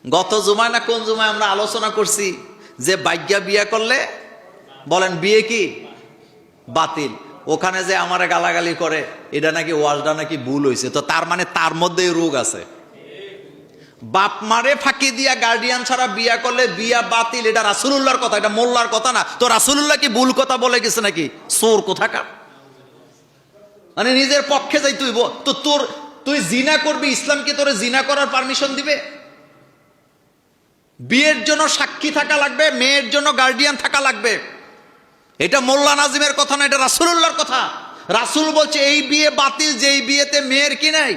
গত জুমায় না কোন জুমায় আমরা আলোচনা করছি যে বাইজ্ঞা বিয়া করলে বলেন বিয়ে কি বাতিল। ওখানে যে আমারে গালাগালি করে এটা নাকি ওয়াজটা নাকি ভুল হয়েছে, তো তার মানে তার মধ্যে রোগ আছে। বাপ মারে ফাঁকি দিয়া গার্ডিয়ান ছাড়া বিয়া করলে বিয়া বাতিল, এটা রাসূলুল্লাহর কথা, এটা মোল্লার কথা না। তো রাসূলুল্লাহ কি ভুল কথা বলে গেছে নাকি? চোর কোথাকার, মানে নিজের পক্ষে যাই তুই তো তুই জিনা করবি, ইসলাম কি তোরে জিনা করার পারমিশন দিবে? বিয়ের জন্য সাক্ষী থাকা লাগবে, মেয়ের জন্য গার্ডিয়ান থাকা লাগবে। এটা মোল্লা নাজিমের কথা না, এটা রাসূলুল্লাহর কথা। রাসূল বলছে এই বিয়ে বাতিল যেই বিয়েতে মেয়ের কি নাই,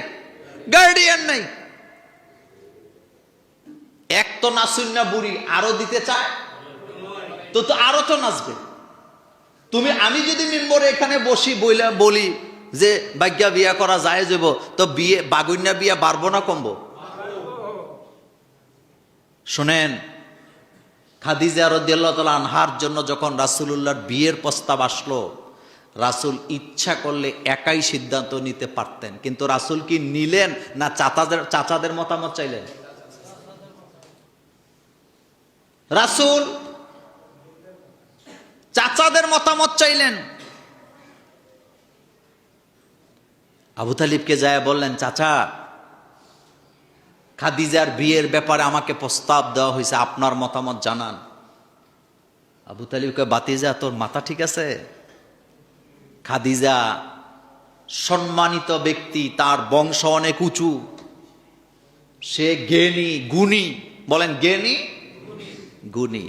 গার্ডিয়ান নাই। এক তো নাচুন্না বুড়ি আরো দিতে চায়, তো আরো তো নাচবে। আমি যদি মিম্বরে এখানে বলি যে ভাগ্যা বিয়া করা যায় যাব, তো বিয়ে বাগুন্যা বিয়া বাড়বো না কমবো? শোনেন, খাদিজা রাদিয়াল্লাহু তাআলা আনহার জন্য যখন রাসূলুল্লাহর বিয়ের প্রস্তাব আসলো, রাসূল ইচ্ছা করলে একাই সিদ্ধান্ত নিতে পারতেন, কিন্তু রাসূল কি নিলেন না চাচাদের মতামত চাইলেন? রাসূল চাচাদের মতামত চাইলেন। আবু তালিবকে যায় বললেন, চাচা খাদিজার বিয়ের ব্যাপারে আমাকে প্রস্তাব দেওয়া হয়েছে, আপনার মতামত জানান। আবু তালিবকে, বাতিজা তোর মাথা ঠিক আছে? খাদিজা সম্মানিত ব্যক্তি, তার বংশ অনেক উঁচু, সে জ্ঞানী গুণী, বলেন জ্ঞানী গুণী।